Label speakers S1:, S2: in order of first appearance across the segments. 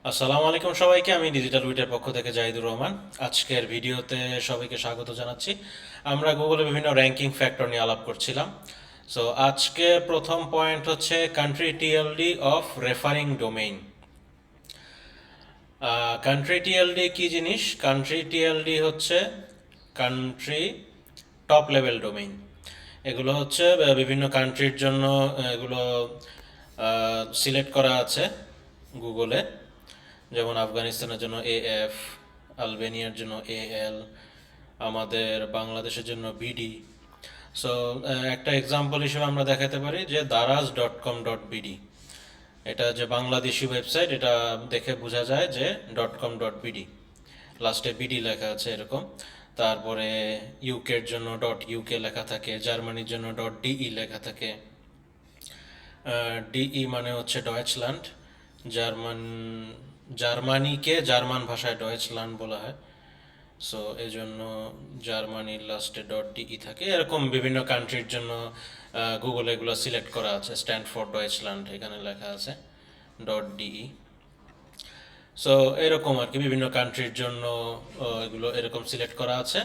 S1: আসসালামু আলাইকুম সবাইকে। আমি ডিজিটাল উইটের পক্ষ থেকে জাহিদুর রহমান। আজকের ভিডিওতে সবাইকে স্বাগত জানাচ্ছি। আমরা গুগলে বিভিন্ন র্যাঙ্কিং ফ্যাক্টর নিয়ে আলাপ করছিলাম। সো আজকে প্রথম পয়েন্ট হচ্ছে country TLD of referring domain. Country TLD কি জিনিস? কান্ট্রি টিএলডি হচ্ছে কান্ট্রি টপ লেভেল ডোমেইন। এগুলো হচ্ছে বিভিন্ন কান্ট্রির জন্য এগুলো সিলেক্ট করা আছে গুগলে। যেমন আফগানিস্তানের জন্য AF, আলবেনিয়ার জন্য AL, আমাদের বাংলাদেশের জন্য BD। সো একটা এক্সাম্পল হিসেবে আমরা দেখাতে পারি যে daraz.com.bd, এটা যে বাংলাদেশি ওয়েবসাইট, এটা দেখে বোঝা যায় যে .com.bd, লাস্টে বিডি লেখা আছে এরকম। তারপরে ইউকের জন্য .UK লেখা থাকে, জার্মানির জন্য .DE লেখা থাকে। ডিই মানে হচ্ছে ডয়েচল্যান্ড। জার্মান জার্মানিকে জার্মান ভাষায় ডয়েচল্যান্ড বলা হয়। সো এই জন্য জার্মানির লাস্টে .DE থাকে। এরকম বিভিন্ন কান্ট্রির জন্য গুগল এগুলো সিলেক্ট করা আছে। স্ট্যান্ড ফর ডয়েচল্যান্ড এখানে লেখা আছে .DE। সো এরকম আর কি বিভিন্ন কান্ট্রির জন্য এগুলো এরকম সিলেক্ট করা আছে।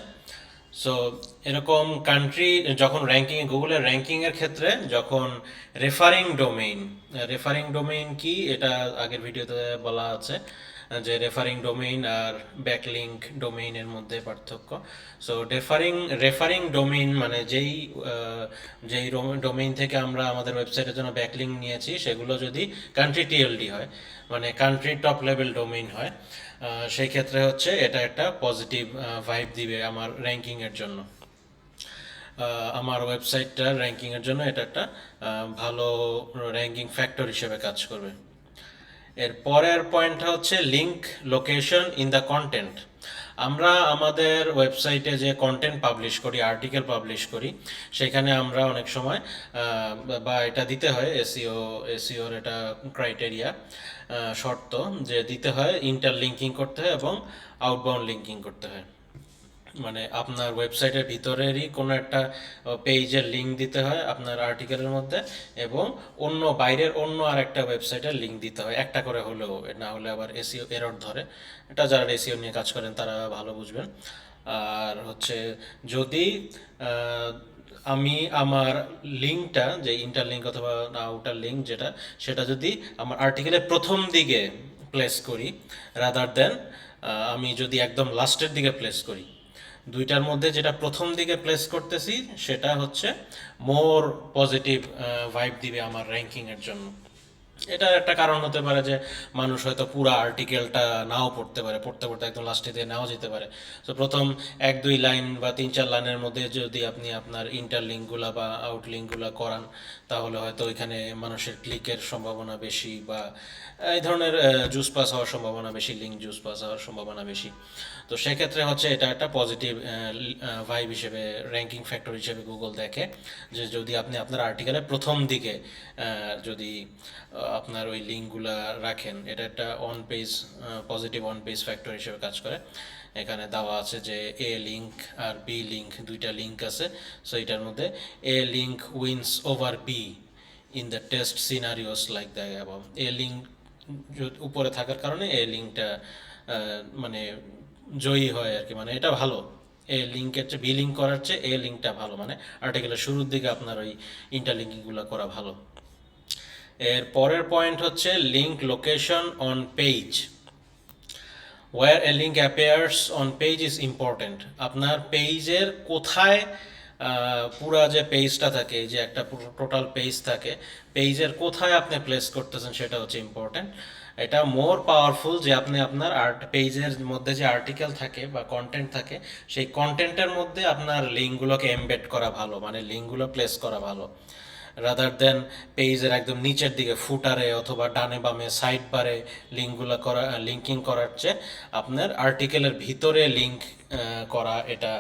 S1: সো এরকম কান্ট্রি যখন র্যাঙ্কিং, গুগলের র্যাঙ্কিংয়ের ক্ষেত্রে যখন রেফারিং ডোমেইন কি এটা আগের ভিডিওতে বলা আছে যে রেফারিং ডোমেইন আর ব্যাকলিঙ্ক ডোমেইনের মধ্যে পার্থক্য। সো রেফারিং ডোমেইন মানে যেই ডোমেইন থেকে আমরা আমাদের ওয়েবসাইটের জন্য ব্যাকলিঙ্ক নিয়েছি সেগুলো যদি কান্ট্রি টিএলডি হয়, মানে কান্ট্রি টপ লেভেল ডোমেইন হয়, সেই ক্ষেত্রে হচ্ছে এটা একটা পজিটিভ ভাইব দিবে আমার র্যাঙ্কিংয়ের জন্য। আমার ওয়েবসাইটটার র্যাঙ্কিংয়ের জন্য এটা একটা ভালো র্যাঙ্কিং ফ্যাক্টর হিসেবে কাজ করবে। এর পরের পয়েন্টটা হচ্ছে link location in the content. আমরা আমাদের ওয়েবসাইটে যে কন্টেন্ট পাবলিশ করি, আর্টিকেল পাবলিশ করি, সেখানে আমরা অনেক সময় বা এটা দিতে হয়, এসইওর এটা ক্রাইটেরিয়া, শর্ত যে দিতে হয় ইন্টারলিঙ্কিং করতে হয় এবং আউটবাউন্ড লিঙ্কিং করতে হয়। মানে আপনার ওয়েবসাইটের ভিতরেরই কোনো একটা পেজের লিঙ্ক দিতে হয় আপনার আর্টিকেলের মধ্যে, এবং বাইরের অন্য আর একটা ওয়েবসাইটের লিঙ্ক দিতে হয়, একটা করে হলেও, না হলে আবার এসইও এরর ধরে। এটা যারা এসইও নিয়ে কাজ করেন তারা ভালো বুঝবেন। আর হচ্ছে যদি আমি আমার লিঙ্কটা, যে ইন্টারলিঙ্ক অথবা আউটার লিঙ্ক যেটা, সেটা যদি আমার আর্টিকেলের প্রথম দিকে প্লেস করি রাদার দেন আমি যদি একদম লাস্টের দিকে প্লেস করি, দুইটার মধ্যে যেটা প্রথম দিকে প্লেস করতেছি সেটা হচ্ছে মোর পজিটিভ ভাইব দিবে আমার র্যাঙ্কিংয়ের জন্য। এটার একটা কারণ হতে পারে যে মানুষ হয়তো পুরো আর্টিকেলটা নাও পড়তে পারে, পড়তে পড়তে একদম লাস্টে দিয়ে নাও যেতে পারে। তো প্রথম 1-2 লাইন বা 3-4 লাইনের মধ্যে যদি আপনি আপনার ইন্টারলিঙ্কগুলো বা আউটলিঙ্কগুলো করান, তাহলে হয়তো ওইখানে মানুষের ক্লিকের সম্ভাবনা বেশি, বা এই ধরনের জুস পাস হওয়ার সম্ভাবনা বেশি, লিঙ্ক জুস পাস হওয়ার সম্ভাবনা বেশি। তো সেক্ষেত্রে হচ্ছে এটা একটা পজিটিভ ভাইব হিসেবে, র্যাঙ্কিং ফ্যাক্টর হিসেবে গুগল দেখে যে যদি আপনি আপনার আর্টিকেলের প্রথম দিকে যদি আপনার ওই লিঙ্কগুলা রাখেন, এটা একটা on page positive on page factor হিসেবে কাজ করে। এখানে দেওয়া আছে যে A লিঙ্ক আর B লিঙ্ক, দুইটা লিঙ্ক আছে। সো এটার মধ্যে A link wins over B in the test scenarios like the above. A link উপরে থাকার কারণে A লিঙ্কটা মানে জয়ী হয় আর কি, মানে এটা ভালো। লিঙ্কের চেয়ে বি লিঙ্ক করার চেয়ে লিঙ্কটা ভালো, মানে আর্টিকেলের শুরুর দিকে আপনার ওই ইন্টারলিঙ্কিংগুলো করা ভালো। এর পরের পয়েন্ট হচ্ছে link location on page. Where a link appears on page is important. আপনার পেজের কোথায় পুরা যে পেজটা থাকে, যে একটা টোটাল পেজ থাকে, পেজের কোথায় আপনি প্লেস করতেছেন সেটা হচ্ছে ইম্পর্টেন্ট। এটা মোর পাওয়ারফুল যে আপনি আপনার পেজের মধ্যে যে আর্টিকেল থাকে বা কন্টেন্ট থাকে, সেই কন্টেন্টের মধ্যে আপনার লিঙ্কগুলোকে এমবেড করা ভালো, মানে লিঙ্কগুলো প্লেস করা ভালো, রাদার দেন পেজের একদম নিচের দিকে ফুটারে অথবা ডানে বামে সাইড বারে লিঙ্কিং করার চেয়ে আপনার আর্টিকেলের ভিতরে লিঙ্ক করা, এটা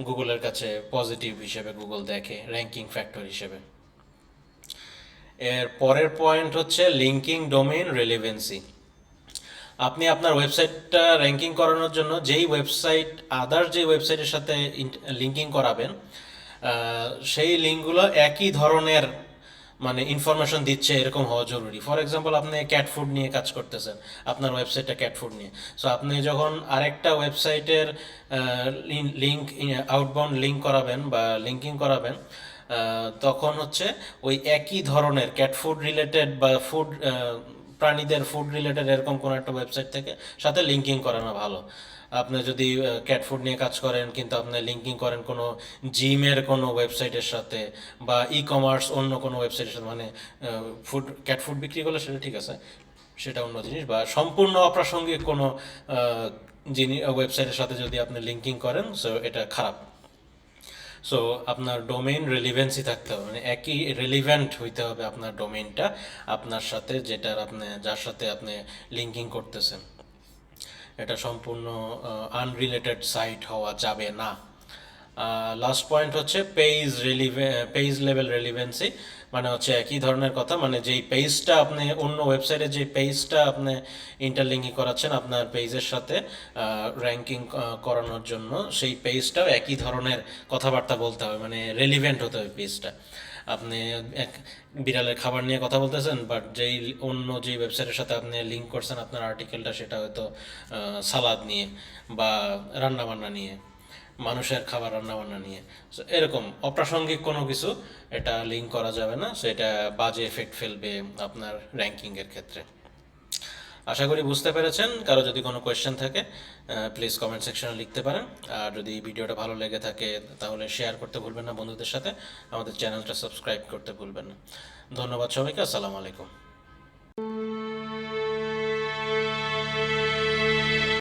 S1: গুগলের কাছে পজিটিভ হিসেবে গুগল দেখে, র্যাঙ্কিং ফ্যাক্টর হিসেবে। এর পরের পয়েন্ট হচ্ছে লিঙ্কিং ডোমেইন রেলিভেন্সি। আপনি আপনার ওয়েবসাইটটা র্যাঙ্কিং করানোর জন্য যেই ওয়েবসাইটের সাথে লিঙ্কিং করাবেন, সেই লিঙ্কগুলো একই ধরনের মানে ইনফরমেশন দিচ্ছে এরকম হওয়া জরুরি। ফর এক্সাম্পল আপনি ক্যাট ফুড নিয়ে কাজ করতেছেন, আপনার ওয়েবসাইটটা ক্যাট ফুড নিয়ে, সো আপনি যখন আরেকটা ওয়েবসাইটের লিঙ্ক আউটবাউন্ড লিঙ্ক করাবেন বা লিঙ্কিং করাবেন, তখন হচ্ছে ওই একই ধরনের ক্যাট ফুড রিলেটেড বা ফুড প্রাণীদের ফুড রিলেটেড এরকম কোনো একটা ওয়েবসাইট থেকে সাথে লিঙ্কিং করানো ভালো। আপনি যদি ক্যাট ফুড নিয়ে কাজ করেন কিন্তু আপনি লিঙ্কিং করেন কোনো জিমের কোনো ওয়েবসাইটের সাথে বা ই কমার্স অন্য কোনো ওয়েবসাইটের সাথে, মানে ক্যাট ফুড বিক্রি করলে সেটা ঠিক আছে, সেটা অন্য জিনিস, বা সম্পূর্ণ অপ্রাসঙ্গিক কোনো ওয়েবসাইটের সাথে যদি আপনি লিঙ্কিং করেন, সো এটা খারাপ। সো আপনার ডোমেইন রেলিভেন্সি থাকতে হবে, মানে একই রেলিভেন্ট হইতে হবে আপনার ডোমেইনটা আপনার সাথে, যার সাথে আপনি লিঙ্কিং করতেছেন। এটা সম্পূর্ণ আনরিলেটেড সাইট হওয়া যাবে না। লাস্ট পয়েন্ট হচ্ছে পেজ লেভেল রেলিভেন্সি, মানে হচ্ছে একই ধরনের কথা, মানে যেই পেজটা আপনি অন্য ওয়েবসাইটে যে পেজটা আপনি ইন্টারলিঙ্কিং করাচ্ছেন আপনার পেজের সাথে র্যাঙ্কিং করানোর জন্য, সেই পেজটাও একই ধরনের কথাবার্তা বলতে হবে, মানে রেলিভেন্ট হতে হবে পেজটা। আপনি এক বিড়ালের খাবার নিয়ে কথা বলতেছেন, বাট যেই ওয়েবসাইটের সাথে আপনি লিঙ্ক করছেন আপনার আর্টিকেলটা, সেটা হয়তো সালাদ নিয়ে বা রান্নাবান্না নিয়ে, মানুষের খাবার রান্নাবান্না নিয়ে। সো এরকম অপ্রাসঙ্গিক কোনো কিছু এটা লিঙ্ক করা যাবে না, সো এটা বাজে এফেক্ট ফেলবে আপনার র্যাঙ্কিংয়ের ক্ষেত্রে। আশা করি বুঝতে পেরেছেন। কারো যদি কোনো কোয়েশ্চেন থাকে প্লিজ কমেন্ট সেকশনে লিখতে পারেন। আর যদি ভিডিওটা ভালো লেগে থাকে তাহলে শেয়ার করতে ভুলবেন না বন্ধুদের সাথে, আমাদের চ্যানেলটা সাবস্ক্রাইব করতে ভুলবেন না। ধন্যবাদ সবাইকে, আসসালামু আলাইকুম।